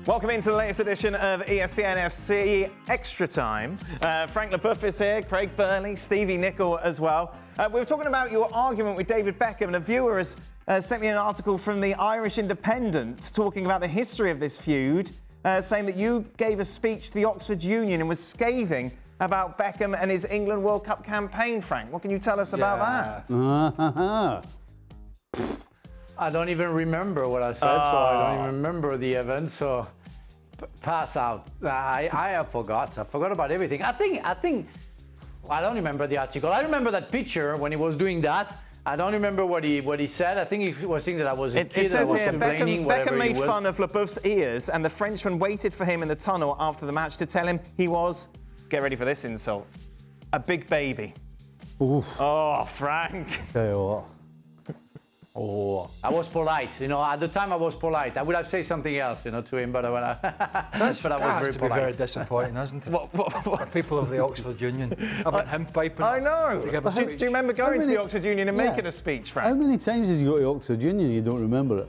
Welcome into the latest edition of ESPN FC Extra Time. Frank LeBoeuf is here, Craig Burley, Stevie Nicol as well. We were talking about your argument with David Beckham, and a viewer has sent me an article from the Irish Independent talking about the history of this feud, saying that you gave a speech to the Oxford Union and was scathing about Beckham and his England World Cup campaign, Frank. What can you tell us about that? I don't even remember what I said, so I don't even remember the event, so pass out. I forgot. I forgot about everything. I think I don't remember the article. I remember that picture when he was doing that. I don't remember what he said. I think he was saying that I was a kid. It says I was here, complaining, Beckham made fun of LeBoeuf's ears, and the Frenchman waited for him in the tunnel after the match to tell him he was, get ready for this insult, a big baby. Oof. Oh, Frank. Tell you what. Oh, I was polite. At the time I was polite. I would have said something else, to him, but I was very polite. Be very disappointing, isn't it? What? People of the Oxford Union having him piping. I know. Do you remember going to the Oxford Union and making a speech, Frank? How many times did you go to Oxford Union and you don't remember it?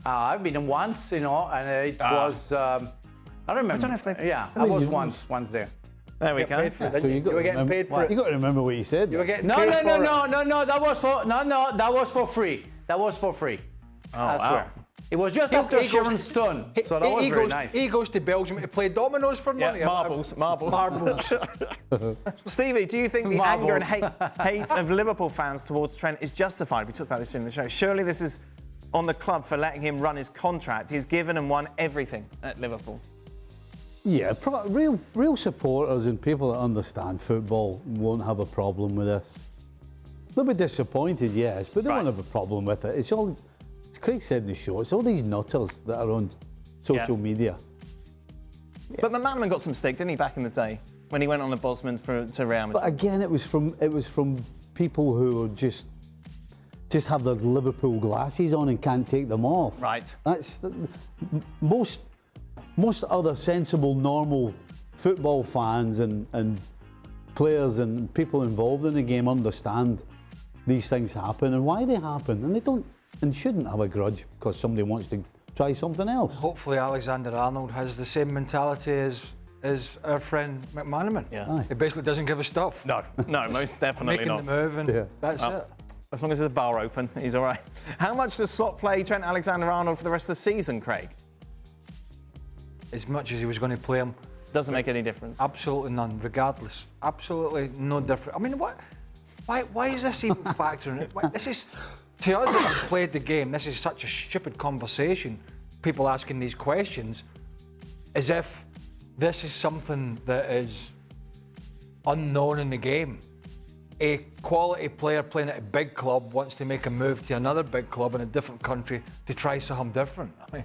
I've been once, and it was. I remember. I don't know if I was once there. There we go. So you were getting paid for it. You got to remember what you said. You were getting No. paid for it. That was for free. That was for free. I swear. It was just after Sharon Stone, so that was very nice. He goes to Belgium to play dominoes for money. Marbles. Stevie, do you think the Marbles. anger and hate of Liverpool fans towards Trent is justified? We talked about this in the show. Surely this is on the club for letting him run his contract. He's given and won everything at Liverpool. Yeah, real supporters and people that understand football won't have a problem with this. They'll be disappointed, yes, but they won't have a problem with it. It's all, as Craig said in the show, it's all these nutters that are on social media. Yeah. But McManaman got some stick, didn't he, back in the day when he went on the Bosman to Real Madrid? But again, it was from people who just have their Liverpool glasses on and can't take them off. Right. That's most other sensible, normal football fans and players and people involved in the game understand these things happen and why they happen, and they don't and shouldn't have a grudge because somebody wants to try something else. Hopefully Alexander-Arnold has the same mentality as our friend McManaman. Yeah. He basically doesn't give a stuff. No, most definitely Making not. the move and that's it. As long as there's a bar open, he's all right. How much does Slot play Trent Alexander-Arnold for the rest of the season, Craig? As much as he was going to play him. Doesn't make any difference. Absolutely none, regardless. Absolutely no different. I mean, why is this even factoring it? This is, to us that have played the game, this is such a stupid conversation. People asking these questions as if this is something that is unknown in the game. A quality player playing at a big club wants to make a move to another big club in a different country to try something different. I mean,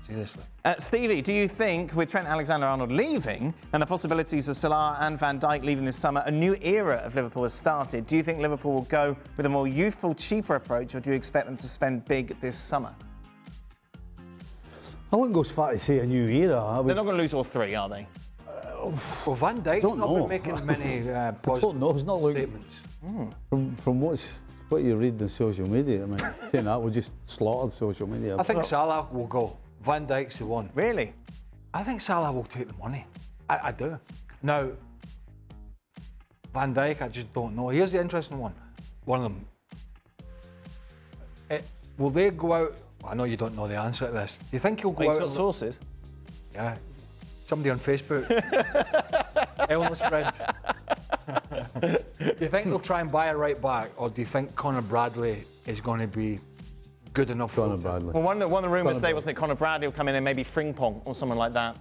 seriously. Stevie, do you think with Trent Alexander-Arnold leaving and the possibilities of Salah and Van Dijk leaving this summer, a new era of Liverpool has started? Do you think Liverpool will go with a more youthful, cheaper approach, or do you expect them to spend big this summer? I wouldn't go as far to say a new era. They're not going to lose all three, are they? Well, Van Dijk's not been making many positive it's not statements. From what you read on social media, I mean, saying that, we just slaughtered social media. I think Salah will go. Van Dijk's the one. Really? I think Salah will take the money. I do. Now, Van Dijk, I just don't know. Here's the interesting one. One of them. Will they go out? I know you don't know the answer to this. Do you think he'll go out? Got sources? Yeah. Somebody on Facebook. Eleanor's friend. Do you think they'll try and buy a right back, or do you think Conor Bradley is going to be good enough Conor for Bradley? Well, one of the rumours today wasn't it Conor Bradley will come in and maybe Frimpong or someone like that.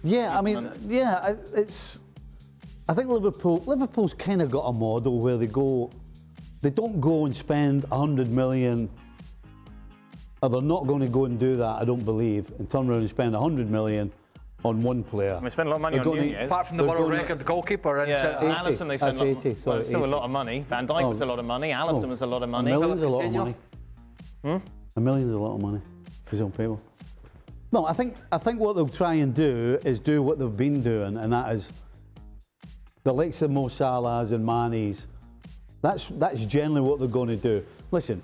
Yeah, I mean, yeah, I think Liverpool's kind of got a model where they don't go and spend 100 million, or they're not going to go and do that, I don't believe, and turn around and spend 100 million on one player. They spend a lot of money on Nunez. Apart from the world record goalkeeper. Alisson, they spent still a lot of money. Van Dijk was a lot of money. Alisson was a lot of money. A million's a lot of money. A million's a lot of money for some people. No, I think what they'll try and do is do what they've been doing, and that is the likes of Mo Salahs and Mane's. That's generally what they're going to do. Listen,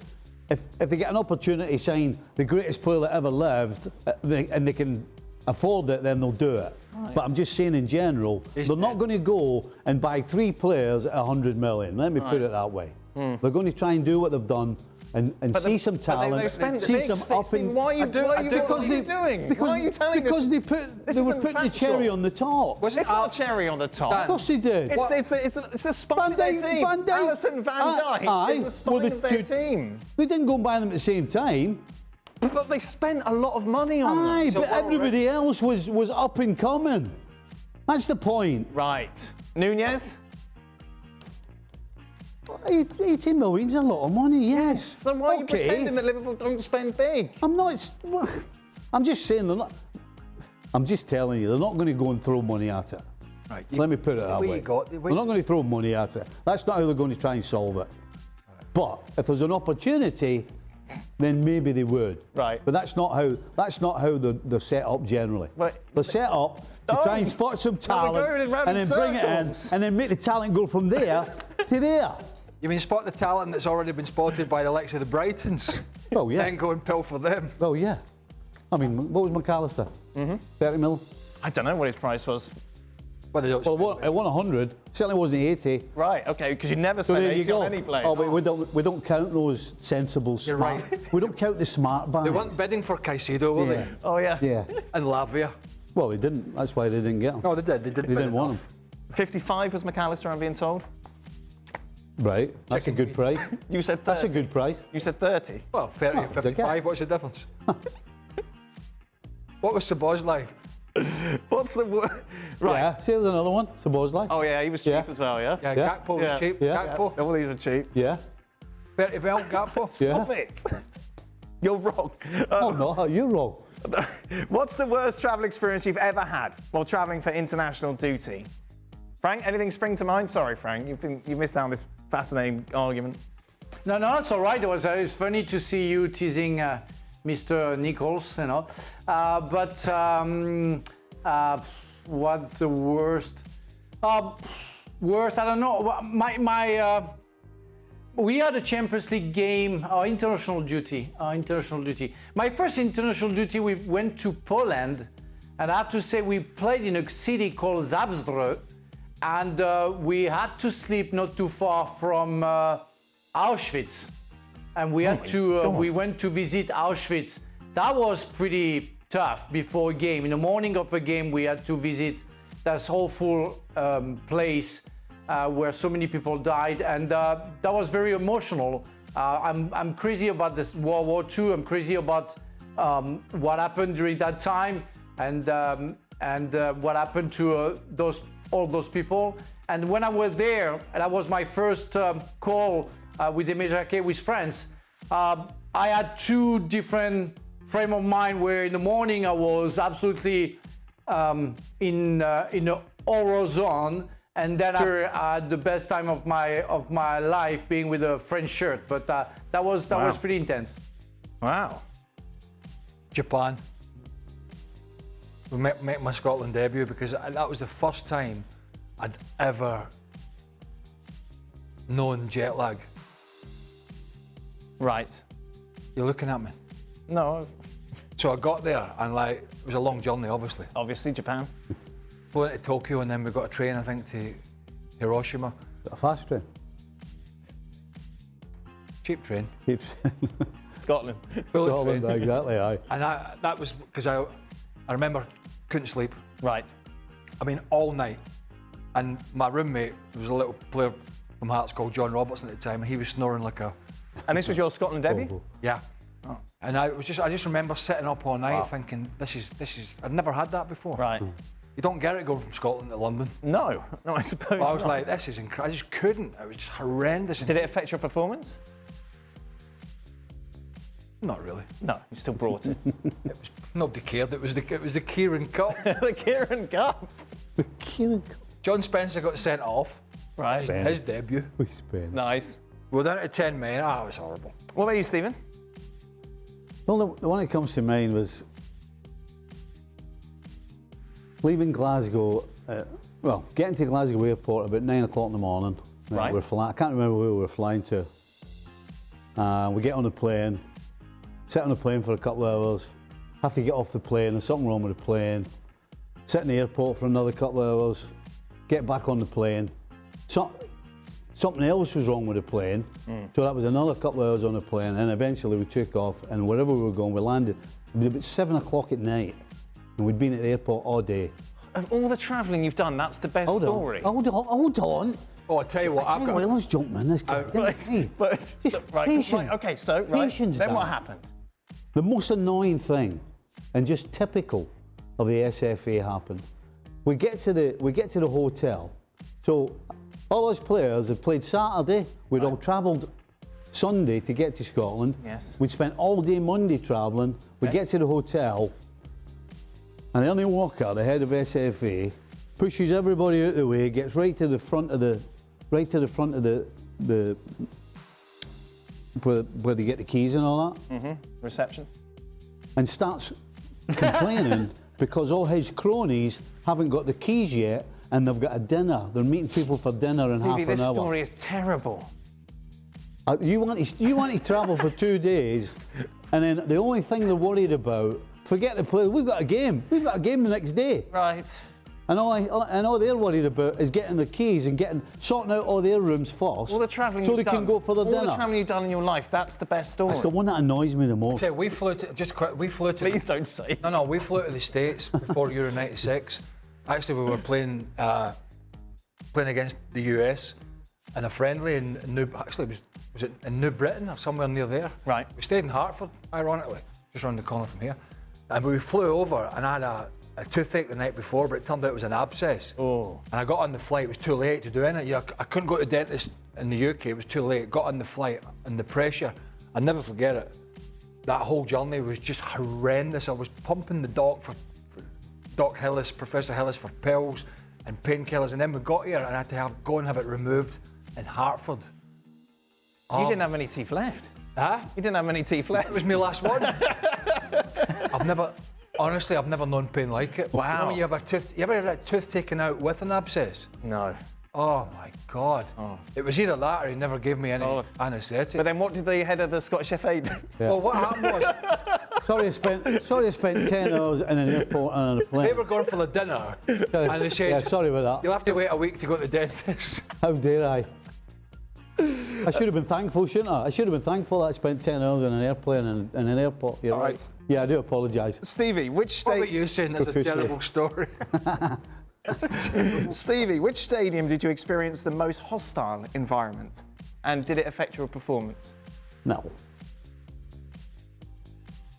if they get an opportunity to sign the greatest player that ever lived, and they can afford it, then they'll do it. Right. But I'm just saying in general, they're not going to go and buy 3 players at 100 million. Let me put it that way. They're going to try and do what they've done and see some talent, see some up and... Why are you doing? Why are you telling because this? They were putting the cherry on the top. It's not cherry on the top. Of course they did. It's the spine of their team. Alisson, Van Dijk is the spine of their team. They didn't go and buy them at the same time. But they spent a lot of money on them. Aye, but everybody else was up and coming. That's the point. Right. Nunez? 80 million's a lot of money, yes. So why are you pretending that Liverpool don't spend big? I'm not. I'm just saying they're not. I'm just telling you, they're not going to go and throw money at it. Right. Let me put it that way. They're not going to throw money at it. That's not how they're going to try and solve it. Right. But if there's an opportunity, then maybe they would. Right. But that's not how they're set up generally. But they're set up to try and spot some talent and then bring it in and then make the talent go from there to there. You mean spot the talent that's already been spotted by the likes of the Brightons? Well, yeah. Then go and pill for them. Well, yeah. I mean, what was McAllister? 30 mil? I don't know what his price was. Well, It won 100. Certainly wasn't 80. Right, okay, because you never spend 80 on any player. Oh, but we don't count those sensible, smart. Right. We don't count the smart buys. They weren't bidding for Caicedo, were they? Oh, yeah. Yeah. And Lavia. Well, they didn't. That's why they didn't get him. No, they did. They didn't want him. 55 was McAllister, I'm being told. Right, that's a good price. You said 30. That's a good price. You said 30. Well, 30 and 55, what's the difference? What was Szoboszlai? What's the word? Right. Yeah, see, there's another one. Szoboszlai. Oh, yeah, he was cheap as well, yeah? Yeah, Gakpo was cheap. Yeah. Gakpo. All these are cheap. Yeah. 30 mil, Gakpo. Stop it. You're wrong. Oh, no, you're wrong. What's the worst travel experience you've ever had while travelling for international duty? Frank, anything spring to mind? Sorry, Frank, you missed out on this fascinating argument. No, it's all right. It was funny to see you teasing Mr. Nichols, you know. But what's the worst? Worst, I don't know. We had a Champions League game, our international duty. My first international duty, we went to Poland, and I have to say we played in a city called Zabrze, and we had to sleep not too far from Auschwitz, and we went to visit Auschwitz. That was pretty tough before a game. In the morning of a game, we had to visit this awful place where so many people died, and that was very emotional. I'm crazy about this World War II. I'm crazy about what happened during that time, and what happened to all those people. And when I was there, that was my first call with the with France. I had 2 different frame of mind. Where in the morning I was absolutely in a horror zone, and then after I had the best time of my life being with a French shirt. But that was pretty intense. Wow. Japan. We met my Scotland debut because that was the first time I'd ever known jet lag. Right. You're looking at me. No. So I got there and it was a long journey, obviously. Obviously, Japan. Flew into Tokyo and then we got a train, I think, to Hiroshima. A fast train. Cheap train. Scotland. Scotland, exactly, aye. And that was because I remember couldn't sleep. Right. I mean, all night. And my roommate, there was a little player from Hearts called John Robertson at the time, and he was snoring like a... And this was your Scotland debut? Yeah. Oh. And I just remember sitting up all night thinking, this is, I'd never had that before. Right. You don't get it going from Scotland to London. No, I suppose I was not. like, this is incredible. I just couldn't. It was just horrendous. Did it affect your performance? Not really. No, you still brought it. Nobody cared. It was the Kieran Cup. The Kieran Cup. The Kieran Cup. John Spencer got sent off. Right. His debut. We spent. Nice. We were down to 10 men. It was horrible. What about you, Stephen? Well, the one that comes to mind was leaving Glasgow, getting to Glasgow Airport about 9 o'clock in the morning. Right. I can't remember where we were flying to. We get on the plane, sit on the plane for a couple of hours, have to get off the plane, there's something wrong with the plane, sit in the airport for another couple of hours, get back on the plane. Something else was wrong with the plane, so that was another couple of hours on the plane, and eventually we took off, and wherever we were going, we landed. It was about 7 o'clock at night, and we'd been at the airport all day. Of all the travelling you've done, that's the best story. Hold on. Oh, I tell you what, I was jumping in this guy. Okay, so, then what happened? The most annoying thing, and just typical of the SFA happened. We get to the hotel. So all us players had played Saturday. We'd all travelled Sunday to get to Scotland. Yes. We'd spent all day Monday travelling. We get to the hotel, and Ernie Walker, the head of SFA, pushes everybody out of the way, gets right to the front of the where they get the keys and all that. Reception. And starts complaining because all his cronies haven't got the keys yet, and they've got a dinner. They're meeting people for dinner in half an hour. This story is terrible. You want to travel for 2 days, and then the only thing they're worried about, forget the play. We've got a game. We've got a game the next day. Right. And all they're worried about is getting the keys and sorting out all their rooms first. All the travelling so you've they done, can go for the dinner. All the travelling you've done in your life, that's the best story. That's the one that annoys me the most. So we flew to Please don't say. No, we flew to the States before Euro '96. Actually, we were playing against the US in a friendly in was it in New Britain or somewhere near there? Right. We stayed in Hartford, ironically, just around the corner from here. And we flew over, and I had a toothache the night before, but it turned out it was an abscess. Oh. And I got on the flight, it was too late to do anything. I couldn't go to the dentist in the UK, it was too late. Got on the flight, and the pressure, I'll never forget it. That whole journey was just horrendous. I was pumping the doc for Doc Hillis, Professor Hillis, for pills and painkillers, and then we got here and I had to go and have it removed in Hartford. You didn't have many teeth left. Huh? You didn't have many teeth left. It was my last one. Honestly, I've never known pain like it. Wow. You know when you ever had a tooth taken out with an abscess? No. Oh my God. Oh. It was either that or he never gave me any anaesthetic. But then what did the head of the Scottish FA do? Yeah. Well, what happened was, Sorry, I spent 10 hours in an airport and on a plane. they were going for the dinner and they said, Yeah, sorry about that. you'll have to wait a week to go to the dentist. How dare I? I should have been thankful, shouldn't I? I should have been thankful that I spent 10 hours in an airplane and in an airport. You're right. Yeah, I do apologise. Stevie, which What about state? you saying that's a terrible story? Stevie, which stadium did you experience the most hostile environment? And did it affect your performance? No.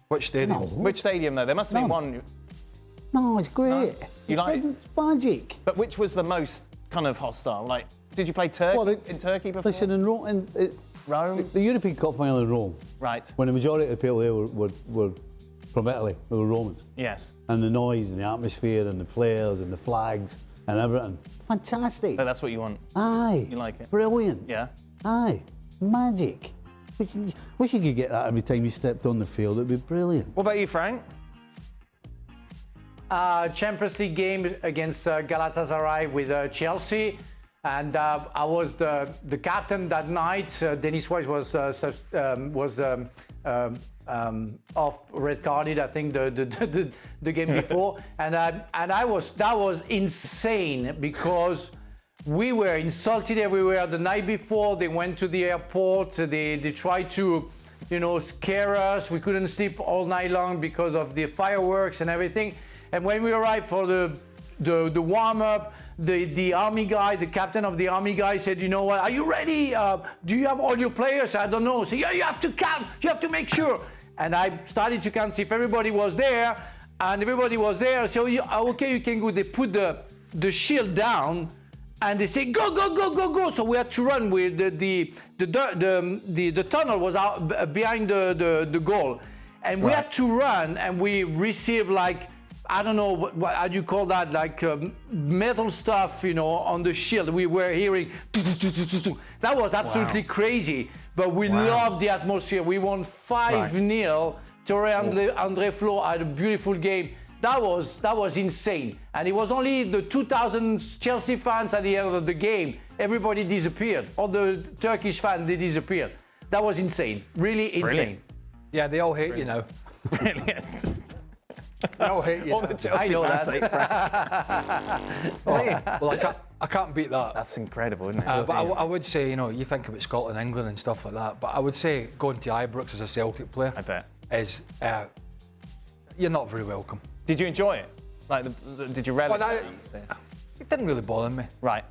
Which stadium? No. Which stadium, though? There must have been one. No, it's great. You like it? It's magic. But which was the most kind of hostile? Like, did you play in Turkey before? Listen, in Rome, Rome? the European Cup final in Rome, Right. when the majority of the people there were from Italy, they were Romans. Yes. And the noise and the atmosphere and the flares and the flags and everything. Fantastic. So that's what you want. Aye. You like it? Brilliant. Yeah. Aye. Magic. Wish you could get that every time you stepped on the field. It'd be brilliant. What about you, Frank? Champions League game against Galatasaray with Chelsea, and I was the captain that night. Dennis Wise was off, red carded, I think, the game before, and that was insane because we were insulted everywhere. The night before, they went to the airport. They tried to, scare us. We couldn't sleep all night long because of the fireworks and everything. And when we arrived for the warm-up, the army guy, the captain of the army guy said, "You know what? Are you ready? Do you have all your players?" I don't know. So yeah, you have to count. You have to make sure. And I started to count, see if everybody was there, and everybody was there. So okay, you can go. They put the shield down. And they say, go, go, go, go, go. So we had to run with the tunnel was out behind the goal. And we had to run, and we received I don't know, what how do you call that? Metal stuff, on the shield. We were hearing, that was absolutely crazy. But we loved the atmosphere. We won 5-0. Torre André Flo had a beautiful game. That was insane. And it was only the 2,000 Chelsea fans at the end of the game. Everybody disappeared. All the Turkish fans, they disappeared. that was insane. Really insane. Brilliant. Yeah, they all hate you now. Brilliant. They all hate you All now. the Chelsea know fans that. hate Frank. Well, I can't beat that. That's incredible, isn't it? But I would say, you think about Scotland, England and stuff like that, but I would say going to Ibrox as a Celtic player I bet. is, you're not very welcome. Did you enjoy it? Like, did you relish Well, it? It didn't really bother me. Right.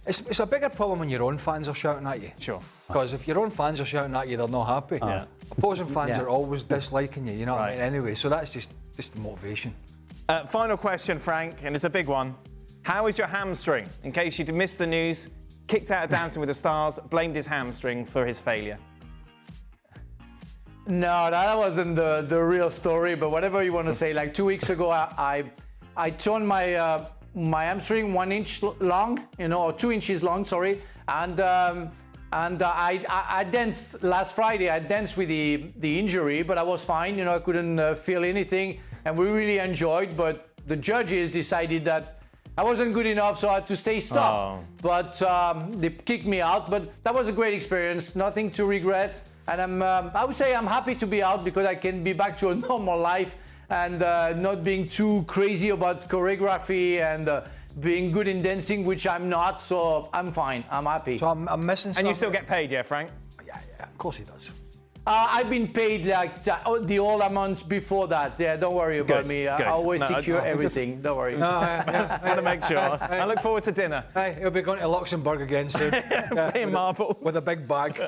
It's a bigger problem when your own fans are shouting at you. Sure. Because if your own fans are shouting at you, they're not happy. Yeah. Opposing fans Yeah. are always disliking you, you know what I Right. mean? Anyway, so that's just the motivation. Final question, Frank, and it's a big one. How is your hamstring? In case you missed the news, kicked out of Dancing with the Stars, blamed his hamstring for his failure. No, that wasn't the real story, but whatever you want to say. Like 2 weeks ago, I torn my my hamstring 1 inch long, or 2 inches long, sorry, and I danced last Friday. I danced with the injury, but I was fine. I couldn't feel anything, and we really enjoyed. But the judges decided that I wasn't good enough, so I had to stay stopped. Oh. But they kicked me out. But that was a great experience. Nothing to regret. And I would say I'm happy to be out because I can be back to a normal life and not being too crazy about choreography and being good in dancing, which I'm not. So I'm fine. I'm happy. So I'm missing something. And you still get paid, yeah, Frank? Yeah, of course he does. I've been paid like the whole amount before that. Yeah, don't worry about Good, me. good. I always No, secure I just- everything. Don't worry. I want to make sure. I look forward to dinner. Hey, he'll be going to Luxembourg again soon. Playing marbles. With a big bag.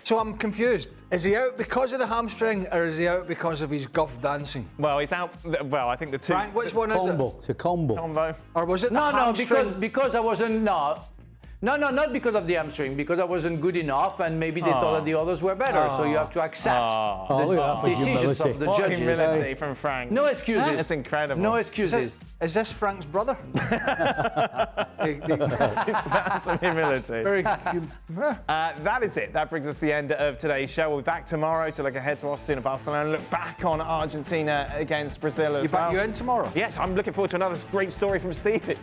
So I'm confused. Is he out because of the hamstring or is he out because of his guff dancing? Well, he's out. Well, I think the two. Frank, which one is it? Combo. It's a combo. Combo. Or was it the No, hamstring? because I wasn't. No, not because of the hamstring. Because I wasn't good enough, and maybe they thought that the others were better. So you have to accept Oh, look at that for the decisions humility. of the What judges. humility from Frank. No excuses. That's incredible. No Is excuses. this Frank's brother? It's about some humility. Very That is it. That brings us to the end of today's show. We'll be back tomorrow to look ahead to Austin and Barcelona and look back on Argentina against Brazil as well. You in tomorrow? Yes, I'm looking forward to another great story from Stevie.